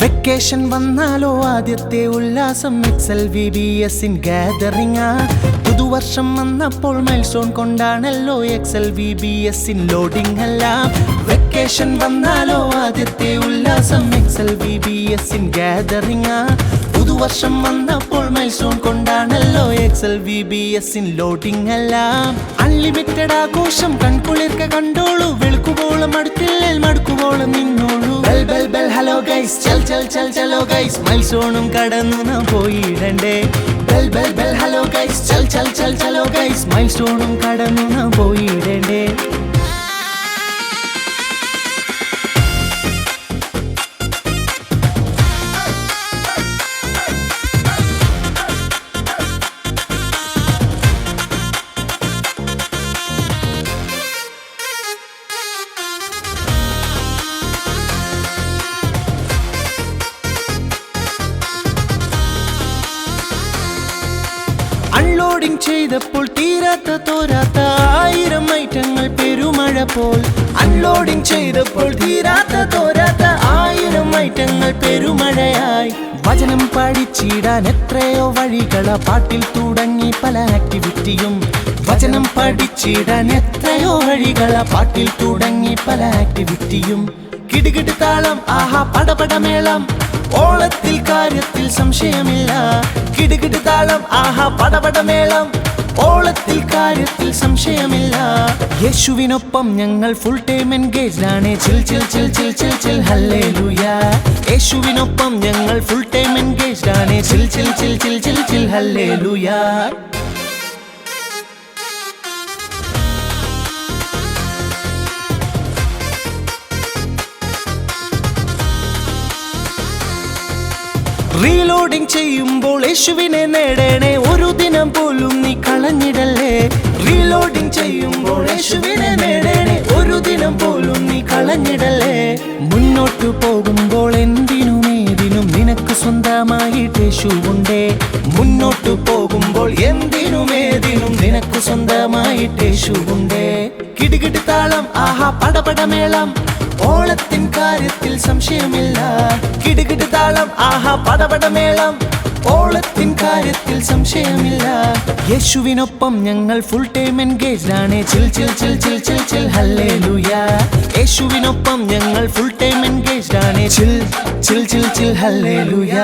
Vacation വന്നാലോ ആദ്യത്തെ ഉല്ലാസം XLVBS ഇൻ ഗാദറിംഗ്. പുതുവർഷം വന്നപ്പോൾ മൈൽസ്റ്റോൺ കൊണ്ടാണല്ലോ XLVBS ഇൻ ലോഡിംഗ് എല്ലാം. വെക്കേഷൻ വന്നാലോ ആദ്യത്തെ ഉല്ലാസം XLVBS ഇൻ ഗാദറിംഗ്. പുതുവർഷം വന്നപ്പോൾ മൈൽസ്റ്റോൺ കൊണ്ടാണല്ലോ XLVBS ഇൻ ലോഡിംഗ് എല്ലാം. അൺലിമിറ്റഡ് ആഘോഷം കൺകുളിർക്ക കണ്ടോളൂ, വെളുക്കുവോളം അടുത്തില്ലേ മടുക്കുവോളം നിന്നോളൂ. Bell bell bell hello guys, ചൽ ചൽ ചൽ ചലോ ഗൈസ്, മൈൽസ്റ്റോണും കടന്നു നാം പോയിടണ്ടേ. Bell bell bell hello guys, ചൽ ചൽ ചൽ ചലോ ഗൈസ്, മൈൽസ്റ്റോണും കടന്നു നാം പോയിടണ്ടേ. അൺലോഡിംഗ് ചെയ്തപ്പോൾ തീരാത്ത തോരാത്ത 1000 ഐറ്റങ്ങൾ പെരുമഴ പോൽ. അൺലോഡിംഗ് ചെയ്തപ്പോൾ തീരാത്ത തോരാത്ത 1000 ഐറ്റങ്ങൾ പെരുമഴയായി. വചനം പഠിച്ചിടാൻ എത്രയോ വഴികള, പാട്ടിൽ തുടങ്ങി പല ആക്ടിവിറ്റിയും. വചനം പഠിച്ചിടാൻ എത്രയോ വഴികള, പാട്ടിൽ തുടങ്ങി പല ആക്ടിവിറ്റിയും. കിടുകിട് താളം, ആഹാ പടപടമേളം, ഓളത്തിൽ കാര്യത്തിൽ സംശയമില്ല. കിടുകിട് താളം, ആഹാ പടപടമേളം, ഓളത്തിൽ കാര്യത്തിൽ സംശയമില്ല. യേശുവിനൊപ്പം ഞങ്ങൾ ഫുൾ ടൈം എൻഗേജ്ഡ് ആണ്. ചിൽ ചിൽ ചിൽ ചിൽ ചിൽ ചിൽ ഹല്ലേലൂയ. യേശുവിനൊപ്പം ഞങ്ങൾ ഫുൾ ടൈം എൻഗേജ്ഡ് ആണ്. ചിൽ ചിൽ ചിൽ ചിൽ ചിൽ ചിൽ ഹല്ലേലൂയ. റീലോഡിംഗ് ചെയ്യുമ്പോൾ യേശുവിനെ നേടണേ, ഒരു ദിനം പോലും നീ കളഞ്ഞിടല്ലേ. റീലോഡിംഗ് ചെയ്യുമ്പോൾ യേശുവിനെ നേടണേ, ഒരു ദിനം പോലും നീ കളഞ്ഞിടല്ലേ. മുന്നോട്ടു പോകുമ്പോൾ എന്തിനുമേതിനും നിനക്ക് സ്വന്തമായിട്ട് യേശുവുണ്ടേ. മുന്നോട്ടു പോകുമ്പോൾ എന്തിനുമേതിനും നിനക്ക് സ്വന്തമായിട്ട് യേശുവുണ്ടേ. കിടുകിട് താളം, ആഹാ പടപടമേളം, ഓളത്തിൻ കാര്യത്തിൽ സംശയമില്ല. കിടുകിട് താളം, ആഹാ പടപടമേളം, ഓളത്തിൻ കാര്യത്തിൽ സംശയമില്ല. യേശുവിനൊപ്പം ഞങ്ങൾ ഫുൾ ടൈം എൻഗേജ്ഡ് ആണ്. ചിൽ ചിൽ ചിൽ ചിൽ ചിൽ ചിൽ ഹല്ലേലൂയ. യേശുവിനൊപ്പം ഞങ്ങൾ ഫുൾ ടൈം എൻഗേജ്ഡ് ആണ്. ചിൽ ചിൽ ചിൽ ചിൽ ഹല്ലേലൂയ.